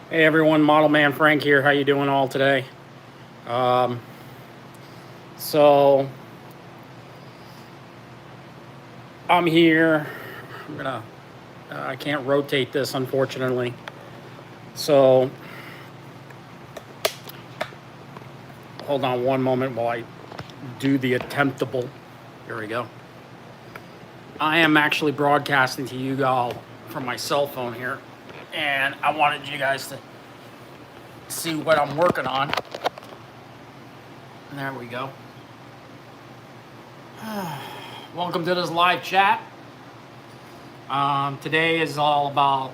Hey everyone, Model Man Frank here. How you doing all today? Um, so I'm here. I'm gonna. I can't rotate this, unfortunately. So hold on one moment while I do the attemptable. Here we go. I am actually broadcasting to you all from my cell phone here, and I wanted you guys to see what I'm working on. And there we go. Welcome to this live chat. Today is all about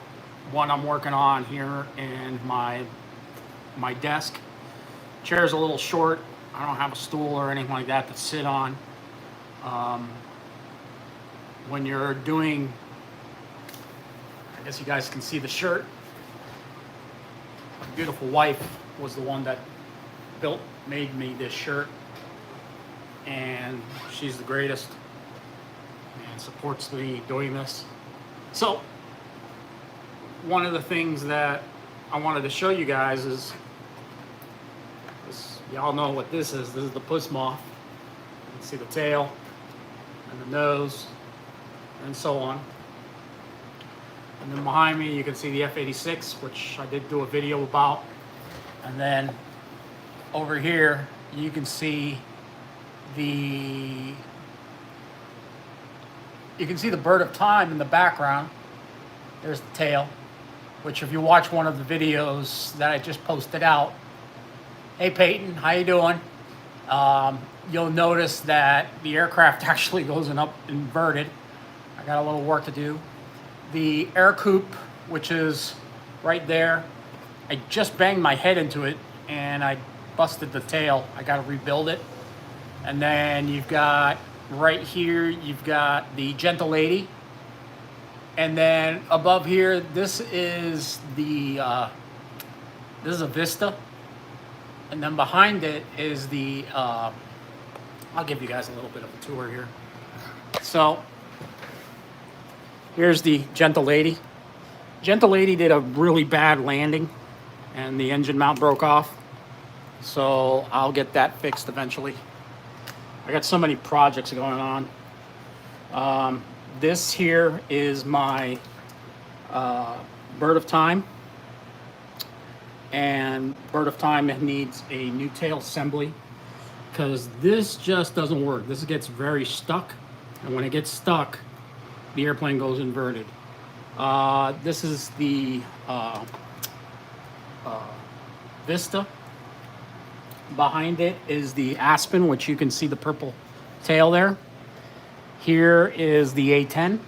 what I'm working on here in my desk. Chair's a little short. I don't have a stool or anything like that to sit on. When you're doing, I guess you guys can see the shirt. My beautiful wife was the one that made me this shirt, and she's the greatest and supports me doing this. So one of the things that I wanted to show you guys is this. Y'all know what this is. This is the puss moth. You can see the tail and the nose and so on. And then behind me you can see the F-86, which I did do a video about. And then over here you can see the bird of time in the background. There's the tail, which if you watch one of the videos that I just posted out, hey Peyton, how you doing? You'll notice that the aircraft actually goes up inverted. I got a little work to do. The air coupe, which is right there, I just banged my head into it and I busted the tail. I got to rebuild it. And then you've got right here, you've got the Gentle Lady. And then above here, this is a Vista. And then behind it is the, I'll give you guys a little bit of a tour here. So here's the Gentle Lady. Gentle Lady did a really bad landing and the engine mount broke off. So I'll get that fixed eventually. I got so many projects going on. This here is my bird of time. And bird of time needs a new tail assembly because this just doesn't work. This gets very stuck. And when it gets stuck, the airplane goes inverted. This is the Vista. Behind it is the Aspen, which you can see the purple tail there. Here is the A-10.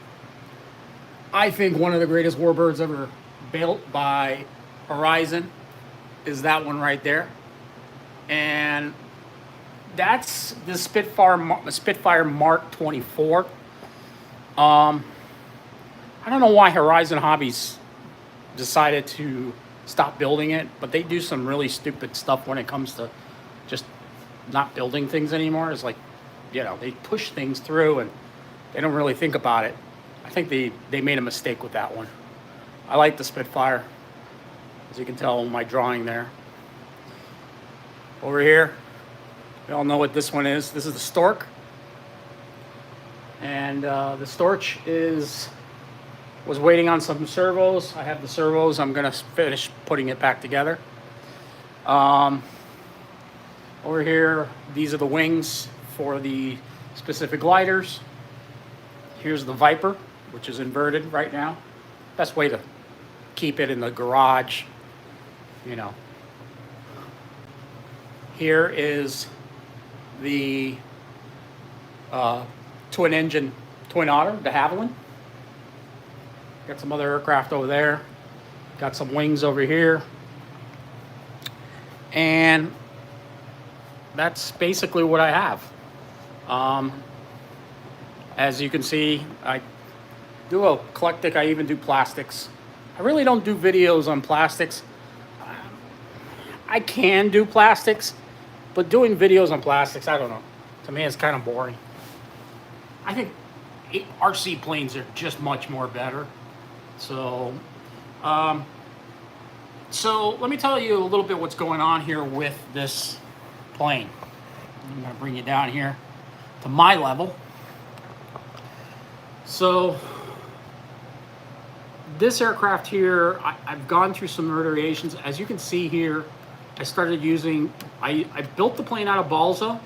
I think one of the greatest warbirds ever built by Horizon is that one right there. And that's the Spitfire Mark 24. I don't know why Horizon Hobbies decided to stop building it, but they do some really stupid stuff when it comes to just not building things anymore. It's like, they push things through and they don't really think about it. I think they made a mistake with that one. I like the Spitfire, as you can tell in my drawing there. Over here, we all know what this one is. This is the Stork. And the Storch was waiting on some servos. I have the servos. I'm gonna finish putting it back together. Over here, these are the wings for the specific gliders. Here's the Viper, which is inverted right now. Best way to keep it in the garage, Here is the twin otter, de Havilland. Got some other aircraft over there. Got some wings over here. And that's basically what I have. As you can see, I do eclectic. I even do plastics. I really don't do videos on plastics. I can do plastics, but doing videos on plastics, I don't know. To me, it's kind of boring. I think RC planes are just much more better. So So let me tell you a little bit what's going on here with this plane. I'm going to bring you down here to my level. So this aircraft here, I've gone through some iterations. As you can see here, I started using, I built the plane out of balsa,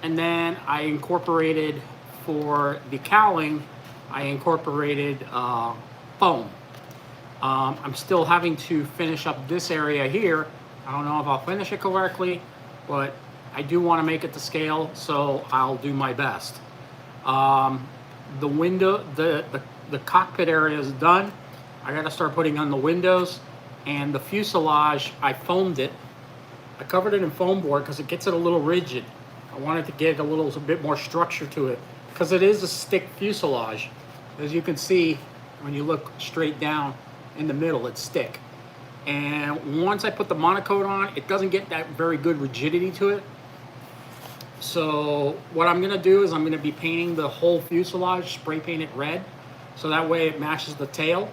and then I incorporated, for the cowling, I incorporated foam. I'm still having to finish up this area here. I don't know if I'll finish it correctly, but I do want to make it to scale, so I'll do my best. The window, the cockpit area is done. I got to start putting on the windows, and the fuselage, I foamed it. I covered it in foam board because it gets it a little rigid. I wanted to get a bit more structure to it because it is a stick fuselage. As you can see, when you look straight down in the middle, it's stick. And once I put the monocoat on, it doesn't get that very good rigidity to it. So what I'm gonna do is I'm gonna be painting the whole fuselage, spray paint it red, so that way it matches the tail.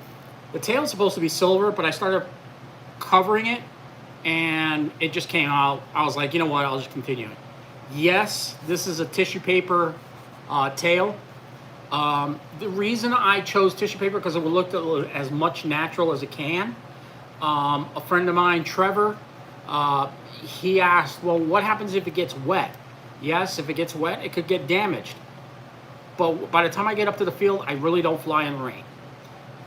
The tail is supposed to be silver, but I started covering it and it just came out. I was like, you know what, I'll just continue it. Yes, this is a tissue paper tail. The reason I chose tissue paper because it would look as much natural as it can. A friend of mine, Trevor, he asked, well, what happens if it gets wet? Yes, if it gets wet, it could get damaged. But by the time I get up to the field, I really don't fly in the rain.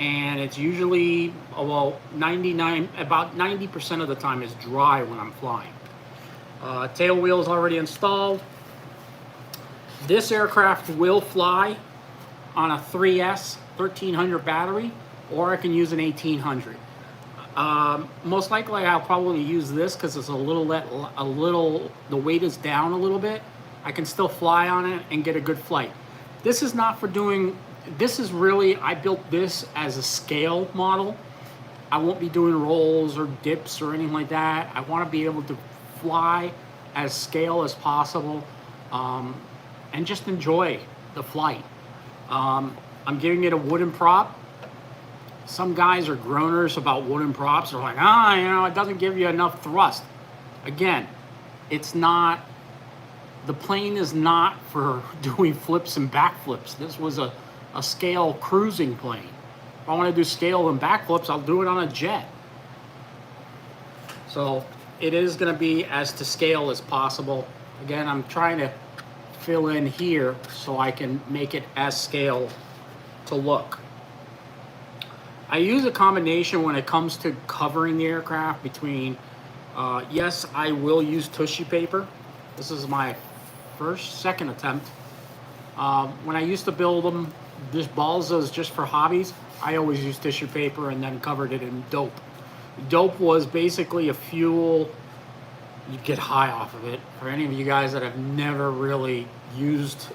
And it's usually, well, about 90% of the time is dry when I'm flying. Tail wheel is already installed. This aircraft will fly on a 3S 1300 battery, or I can use an 1800. Most likely I'll probably use this because it's a little, the weight is down a little bit. I can still fly on it and get a good flight. This is not for doing, this is really, I built this as a scale model. I won't be doing rolls or dips or anything like that. I want to be able to fly as scale as possible and just enjoy the flight. I'm giving it a wooden prop. Some guys are groaners about wooden props. They're like, you know, it doesn't give you enough thrust. Again, it's not, the plane is not for doing flips and backflips. This was a scale cruising plane. If I want to do scale and backflips, I'll do it on a jet. So it is going to be as to scale as possible. Again, I'm trying to fill in here so I can make it as scale to look. I use a combination when it comes to covering the aircraft between, yes, I will use tissue paper. This is my second attempt. When I used to build them, this balsa is just for hobbies. I always used tissue paper and then covered it in dope. Dope was basically a fuel. You get high off of it. For any of you guys that have never really used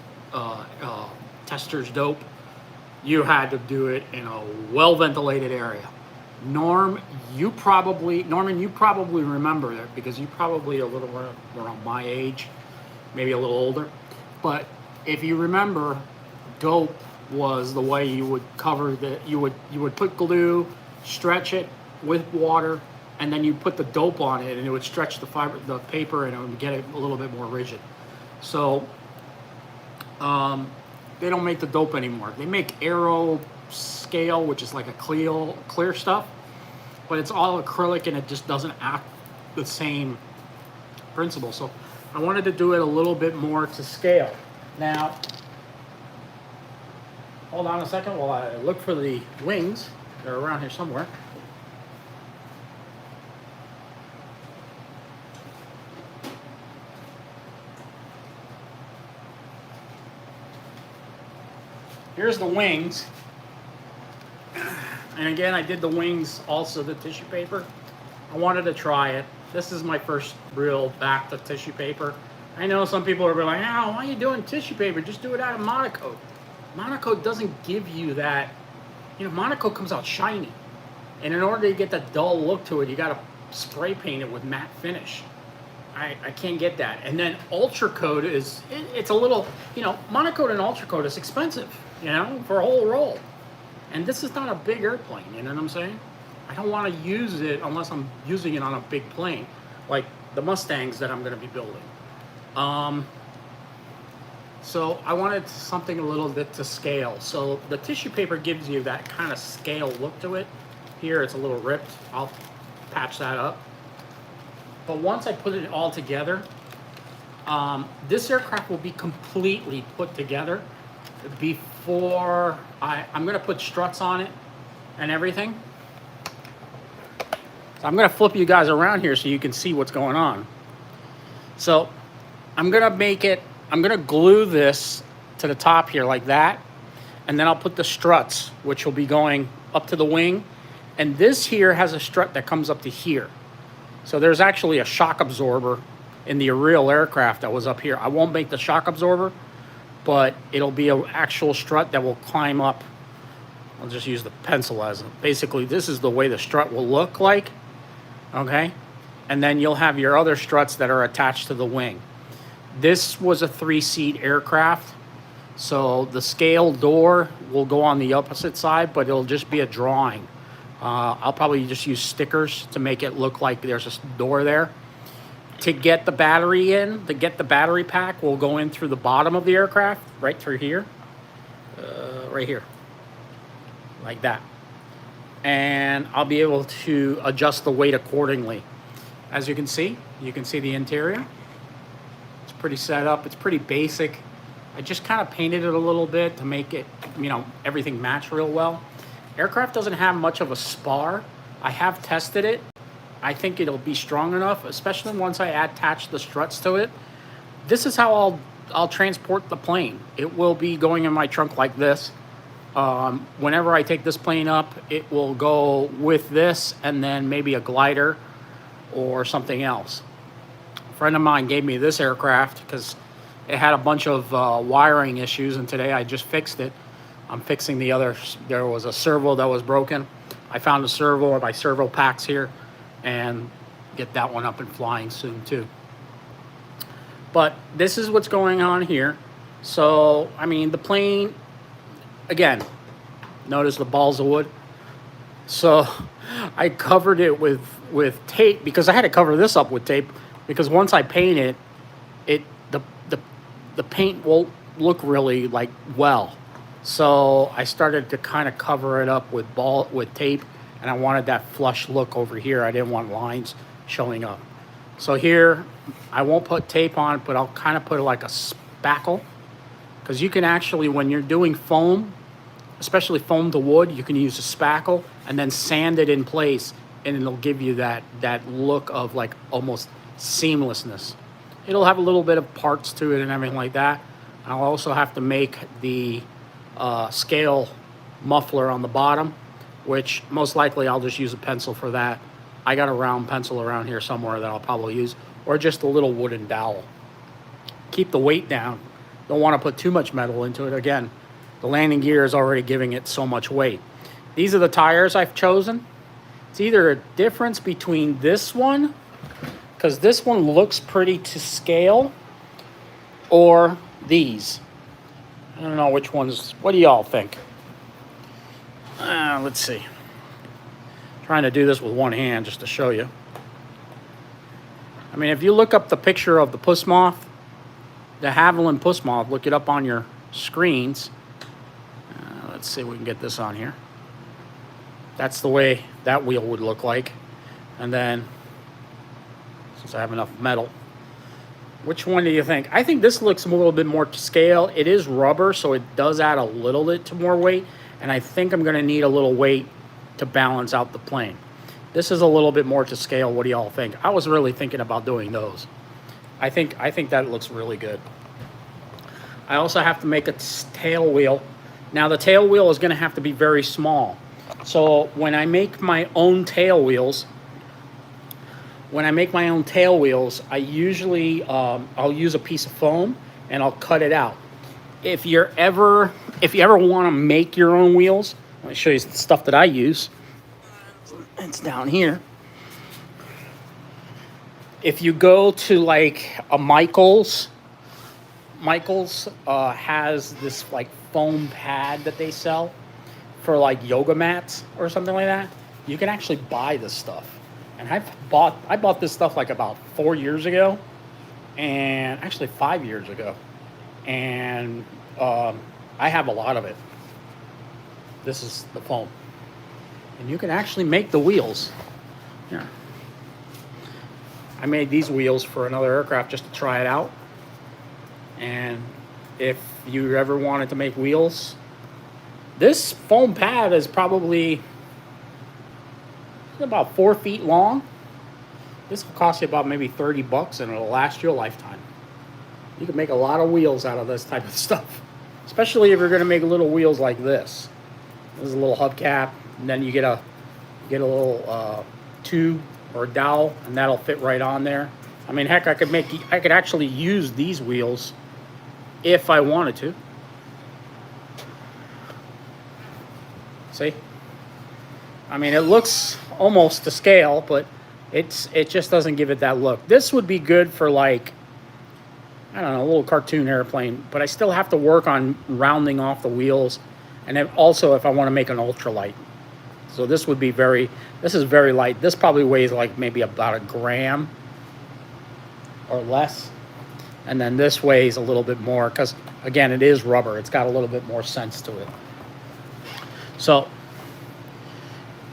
tester's dope, you had to do it in a well-ventilated area. Norman, you probably remember that because you probably a little around my age, maybe a little older. But if you remember, dope was the way you would cover the, you would put glue, stretch it with water, and then you put the dope on it, and it would stretch the paper, and it would get it a little bit more rigid. So they don't make the dope anymore. They make aero scale, which is like a clear stuff, but it's all acrylic and it just doesn't act the same principle. So I wanted to do it a little bit more to scale. Now, hold on a second while I look for the wings. They're around here somewhere. Here's the wings. And again, I did the wings also the tissue paper. I wanted to try it. This is my first real back to tissue paper. I know some people are like, oh, why are you doing tissue paper? Just do it out of monocoat. Monocoat doesn't give you that, you know, monocoat comes out shiny. And in order to get that dull look to it, you got to spray paint it with matte finish. I can't get that. And then ultra coat is, it's a little, you know, monocoat and ultra coat is expensive, you know, for a whole roll. And this is not a big airplane, you know what I'm saying? I don't want to use it unless I'm using it on a big plane, like the Mustangs that I'm going to be building. So I wanted something a little bit to scale. So the tissue paper gives you that kind of scale look to it. Here it's a little ripped. I'll patch that up. But once I put it all together, this aircraft will be completely put together before I'm going to put struts on it and everything. So I'm going to flip you guys around here so you can see what's going on. So I'm going to glue this to the top here like that. And then I'll put the struts, which will be going up to the wing. And this here has a strut that comes up to here. So there's actually a shock absorber in the real aircraft that was up here. I won't make the shock absorber, but it'll be an actual strut that will climb up. I'll just use the pencil as it. Basically, this is the way the strut will look like, okay? And then you'll have your other struts that are attached to the wing. This was a 3-seat aircraft, so the scale door will go on the opposite side, but it'll just be a drawing. I'll probably just use stickers to make it look like there's a door there. To get the battery in, to get the battery pack, will go in through the bottom of the aircraft, right through here, right here, like that. And I'll be able to adjust the weight accordingly. As you can see the interior. It's pretty set up. It's pretty basic. I just kind of painted it a little bit to make it, everything match real well. Aircraft doesn't have much of a spar. I have tested it. I think it'll be strong enough, especially once I attach the struts to it. This is how I'll transport the plane. It will be going in my trunk like this. Whenever I take this plane up, it will go with this and then maybe a glider or something else. A friend of mine gave me this aircraft because it had a bunch of wiring issues, and today I just fixed it. I'm fixing the other. There was a servo that was broken. I found a servo or my servo packs here and get that one up and flying soon too. But this is what's going on here. So, the plane, again, notice the balls of wood. So I covered it with tape because I had to cover this up with tape because once I paint it, the paint won't look really well. So I started to kind of cover it up with tape, and I wanted that flush look over here. I didn't want lines showing up. So here, I won't put tape on, but I'll kind of put like a spackle, because you can actually, when you're doing foam, especially foam to wood, you can use a spackle and then sand it in place, and it'll give you that look of like almost seamlessness. It'll have a little bit of parts to it and everything like that. I'll also have to make the scale muffler on the bottom, which most likely I'll just use a pencil for that. I got a round pencil around here somewhere that I'll probably use, or just a little wooden dowel. Keep the weight down. Don't want to put too much metal into it. Again, the landing gear is already giving it so much weight. These are the tires I've chosen. It's either a difference between this one, because this one looks pretty to scale, or these. I don't know which ones. What do y'all think? Let's see. Trying to do this with one hand just to show you. If you look up the picture of the puss moth, the Havilland puss moth, look it up on your screens. Let's see if we can get this on here. That's the way that wheel would look like. And then, since I have enough metal, which one do you think? I think this looks a little bit more to scale. It is rubber, so it does add a little bit to more weight. And I think I'm going to need a little weight to balance out the plane. This is a little bit more to scale. What do y'all think? I was really thinking about doing those. I think that looks really good. I also have to make a tail wheel. Now the tail wheel is going to have to be very small. So when I make my own tail wheels, I usually I'll use a piece of foam and I'll cut it out. If you ever want to make your own wheels, let me show you the stuff that I use. It's down here. If you go to like a Michael's has this like foam pad that they sell for like yoga mats or something like that. you can actually buy this stuff. And I bought this stuff like about 4 years ago, and actually 5 years ago, and I have a lot of it. This is the foam, and you can actually make the wheels. Yeah, I made these wheels for another aircraft just to try it out. And if you ever wanted to make wheels, this foam pad is probably about 4 feet long. This will cost you about maybe $30, and it'll last you a lifetime. You can make a lot of wheels out of this type of stuff, especially if you're going to make little wheels like this. This is a little hubcap, and then you get a little tube or a dowel, and that'll fit right on there. I mean, heck, I could actually use these wheels if I wanted to. See? I mean, it looks almost to scale, but it just doesn't give it that look. This would be good for, like, I don't know, a little cartoon airplane, but I still have to work on rounding off the wheels, and then also if I want to make an ultralight. So this is very light. This probably weighs like maybe about a gram or less. And then this weighs a little bit more because, again, it is rubber. It's got a little bit more sense to it. So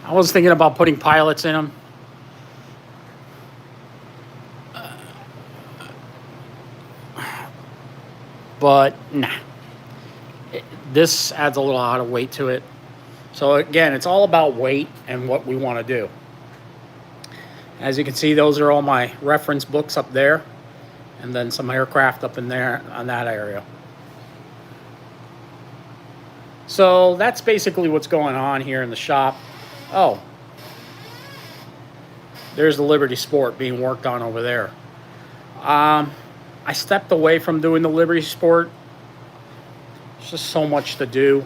I was thinking about putting pilots in them. But nah. This adds a lot of weight to it. So again, it's all about weight and what we want to do. As you can see, those are all my reference books up there, and then some aircraft up in there on that area. So that's basically what's going on here in the shop. Oh, there's the Liberty Sport being worked on over there. I stepped away from doing the Liberty Sport. There's just so much to do.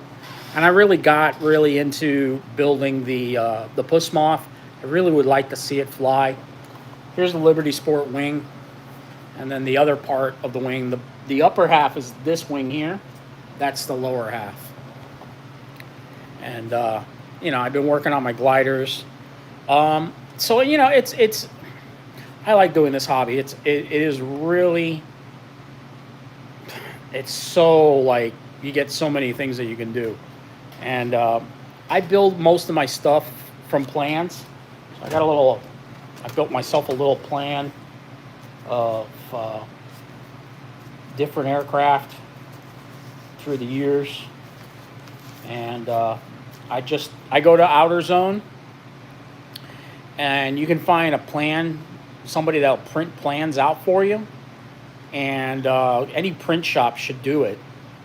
And I really got into building the Puss Moth. I really would like to see it fly. Here's the Liberty Sport wing. And then the other part of the wing, the upper half is this wing here. That's the lower half. And, you know, I've been working on my gliders. So, you know, it's I like doing this hobby. It is really, it's so, like, you get so many things that you can do. And I build most of my stuff from plans. So I built myself a little plan of different aircraft through the years. And I go to Outer Zone, and you can find a plan, somebody that'll print plans out for you. And any print shop should do it.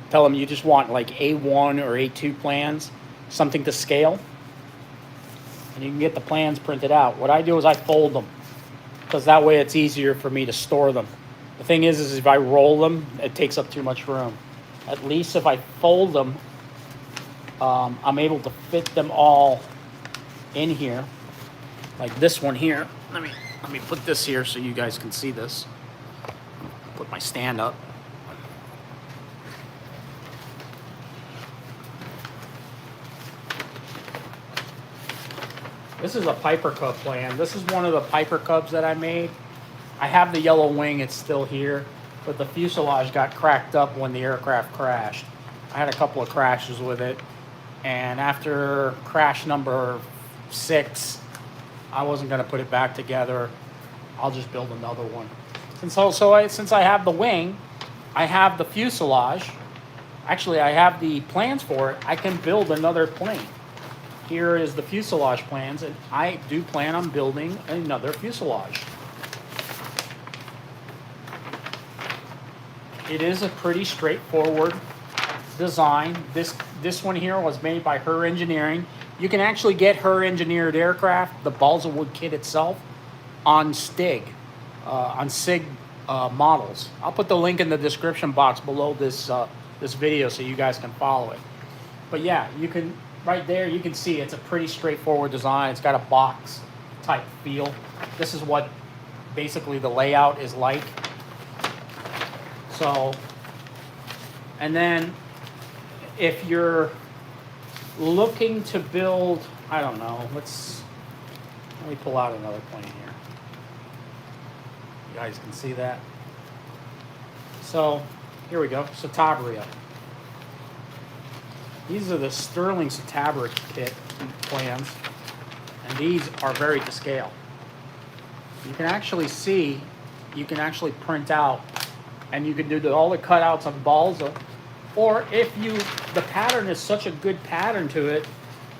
Tell them you just want like A1 or A2 plans, something to scale, and you can get the plans printed out. What I do is I fold them, because that way it's easier for me to store them. The thing is if I roll them, it takes up too much room. At least if I fold them, I'm able to fit them all in here, like this one here. Let me put this here so you guys can see this. Put my stand up. This is a Piper Cub plan. This is one of the Piper Cubs that I made. I have the yellow wing, it's still here, but the fuselage got cracked up when the aircraft crashed. I had a couple of crashes with it, and after crash number 6, I wasn't gonna put it back together. I'll just build another one. Since I have the wing, I have the fuselage. Actually, I have the plans for it. I can build another plane. Here is the fuselage plans, and I do plan on building another fuselage. It is a pretty straightforward design. This one here was made by Her Engineering. You can actually get Her Engineered aircraft, the balsa wood kit itself, on SIG models. I'll put the link in the description box below this video so you guys can follow it. But yeah, you can. Right there, you can see it's a pretty straightforward design. It's got a box type feel. This is what basically the layout is like. So, and then if you're looking to build, I don't know, Let me pull out another plane here. You guys can see that. So here we go, Citabria. These are the Sterling Citabria kit plans, and these are very to scale. You can actually see, you can actually print out, and you can do all the cutouts on balsa, or if you, the pattern is such a good pattern to it,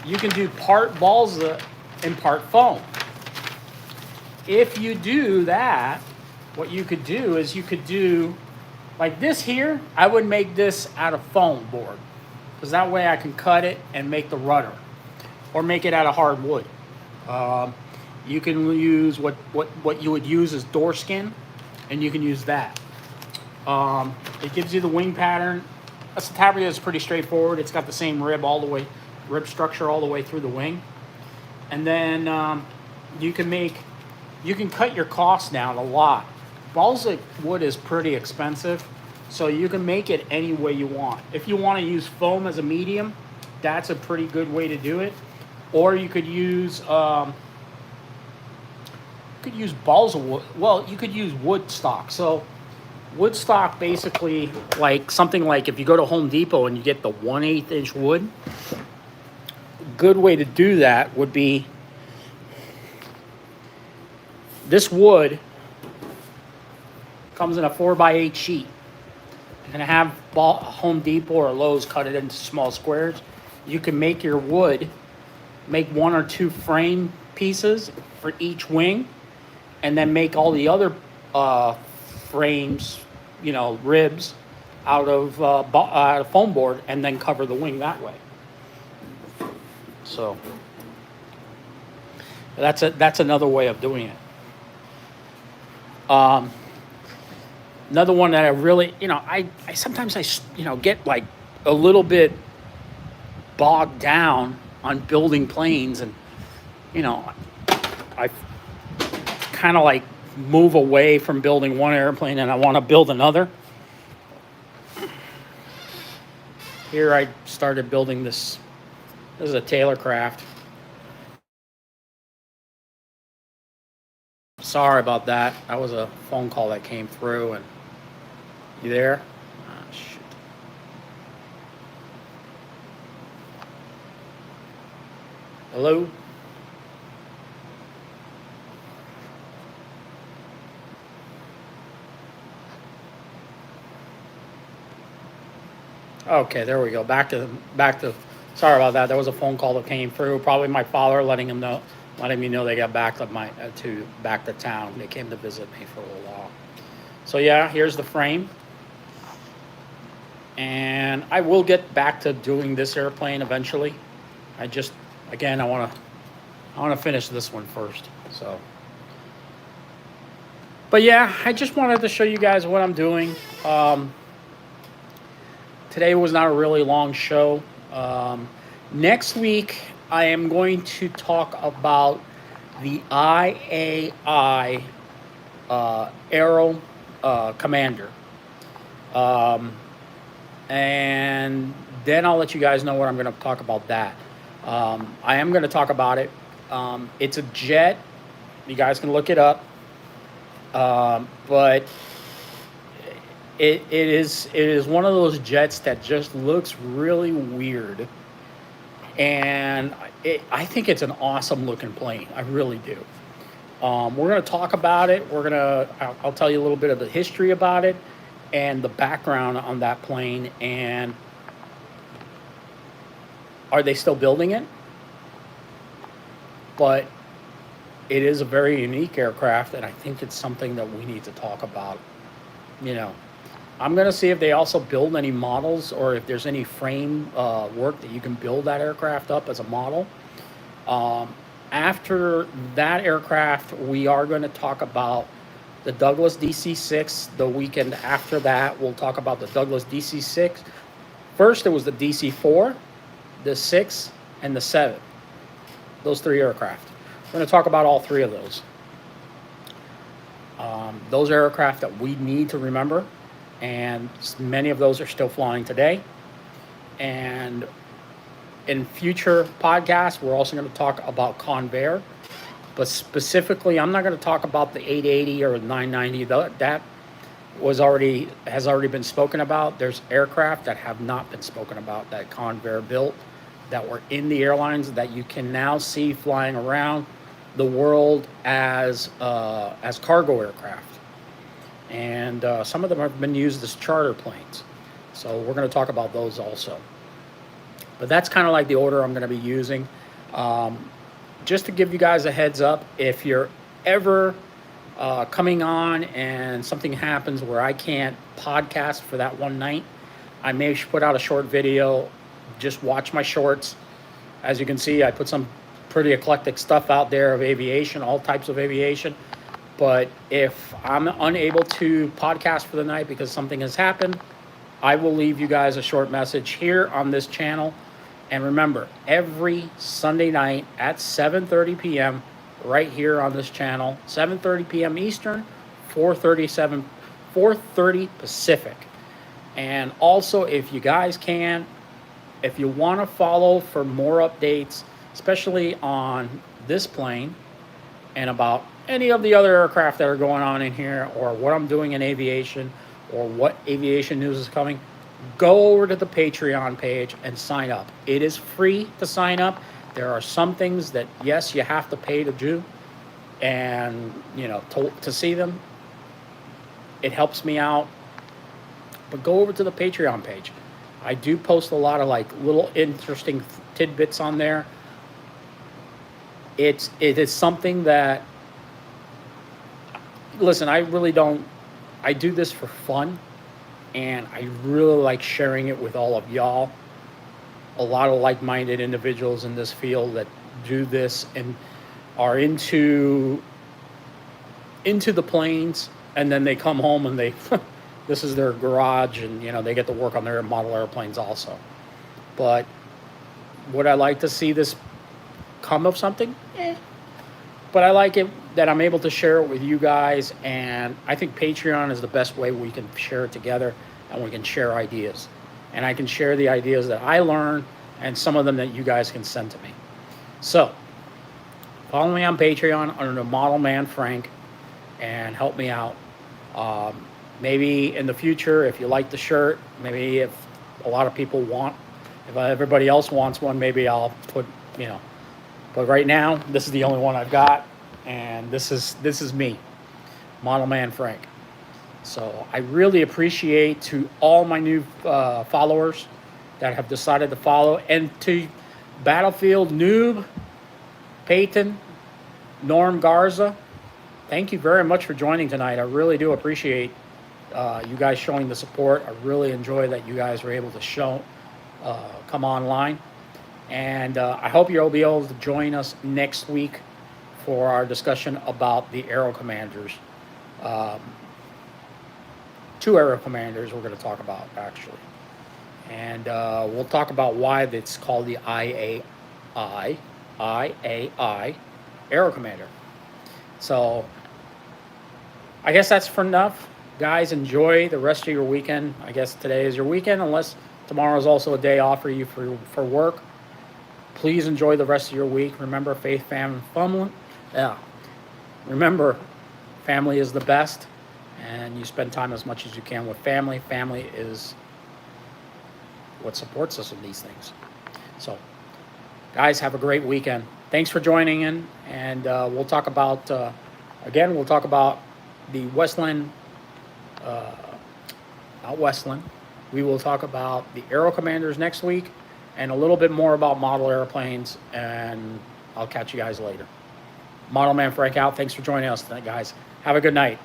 you can do part balsa and part foam. If you do that, what you could do is you could do, like this here, I would make this out of foam board, because that way I can cut it and make the rudder, or make it out of hardwood. You can use what you would use as door skin, and you can use that. It gives you the wing pattern. A Citabria is pretty straightforward. It's got the same rib structure all the way through the wing. And then you can cut your costs down a lot. Balsa wood is pretty expensive, so you can make it any way you want. If you want to use foam as a medium, that's a pretty good way to do it. Or you could use balsa wood. Well, you could use wood stock. So wood stock, basically, like something like if you go to Home Depot and you get the 1/8 inch wood, a good way to do that would be this wood comes in a 4x8 sheet. You're gonna have Home Depot or Lowe's cut it into small squares. You can make your wood, make 1 or 2 frame pieces for each wing, and then make all the other frames, ribs out of foam board, and then cover the wing that way. So that's another way of doing it. Another one that I really, I sometimes get like a little bit bogged down on building planes, and I kind of like move away from building one airplane and I want to build another. Here I started building this. This is a Taylor craft. Sorry about that. That was a phone call that came through. And you there? Ah, shit. Hello? Okay, there we go. Back to. Sorry about that. There was a phone call that came through. Probably my father letting me know they got back to town. They came to visit me for a little while. So yeah, here's the frame. And I will get back to doing this airplane eventually. I want to finish this one first. So, but yeah, I just wanted to show you guys what I'm doing. Today was not a really long show. Next week, I am going to talk about the IAI Aero Commander. And then I'll let you guys know what I'm going to talk about that. I am going to talk about it. It's a jet. You guys can look it up. But it is one of those jets that just looks really weird. And I think it's an awesome looking plane. I really do. We're going to talk about it. I'll tell you a little bit of the history about it and the background on that plane, and are they still building it? But it is a very unique aircraft, and I think it's something that we need to talk about. I'm going to see if they also build any models, or if there's any frame work that you can build that aircraft up as a model. After that aircraft, we are going to talk about the Douglas DC-6. The weekend after that, we'll talk about the Douglas DC-6. First, it was the DC-4, the 6, and the 7. Those 3 aircraft. We're going to talk about all 3 of those. Those are aircraft that we need to remember, and many of those are still flying today. And in future podcasts, we're also going to talk about Convair. But specifically, I'm not going to talk about the 880 or 990. That has already been spoken about. There's aircraft that have not been spoken about that Convair built, that were in the airlines, that you can now see flying around the world as cargo aircraft, and some of them have been used as charter planes. So we're going to talk about those also. But that's kind of like the order I'm going to be using. Just to give you guys a heads up, if you're ever coming on and something happens where I can't podcast for that one night, I may put out a short video. Just watch my shorts. As you can see, I put some pretty eclectic stuff out there of aviation, all types of aviation. But if I'm unable to podcast for the night because something has happened, I will leave you guys a short message here on this channel. And remember, every Sunday night at 7:30 p.m. right here on this channel, 7:30 p.m. Eastern, 4:30 Pacific. And also, if you guys can, if you want to follow for more updates, especially on this plane and about any of the other aircraft that are going on in here, or what I'm doing in aviation, or what aviation news is coming, go over to the Patreon page and sign up. It is free to sign up. There are some things that, yes, you have to pay to do, and to see them. It helps me out. But go over to the Patreon page. I do post a lot of little interesting tidbits on there. It is something that, listen, I do this for fun, and I really like sharing it with all of y'all. A lot of like-minded individuals in this field that do this and are into the planes, and then they come home and they this is their garage, and they get to work on their model airplanes also. But would I like to see this come of something? But I like it that I'm able to share it with you guys, and I think Patreon is the best way we can share it together, and we can share ideas. And I can share the ideas that I learn, and some of them that you guys can send to me. So, follow me on Patreon under the Model Man Frank, and help me out. Maybe in the future, if you like the shirt, maybe if a lot of people if everybody else wants one, maybe I'll put, But right now, this is the only one I've got, and this is me, Model Man Frank. So I really appreciate to all my new followers that have decided to follow, and to Battlefield Noob, Peyton, Norm Garza. Thank you very much for joining tonight. I really do appreciate you guys showing the support. I really enjoy that you guys were able to come online. And I hope you'll be able to join us next week for our discussion about the Aero Commanders. 2 Aero Commanders we're going to talk about, actually. And we'll talk about why it's called the IAI Aero Commander. So I guess that's for enough. Guys, enjoy the rest of your weekend. I guess today is your weekend, unless tomorrow is also a day off for you for work. Please enjoy the rest of your week. Remember, faith, family, family. Yeah. Remember, family is the best, and you spend time as much as you can with family. Family is what supports us in these things. So, guys, have a great weekend. Thanks for joining in, and we'll talk about, we'll talk about the Westland, not Westland. We will talk about the Aero Commanders next week, and a little bit more about model airplanes, and I'll catch you guys later. Model Man Frank out. Thanks for joining us tonight, guys. Have a good night.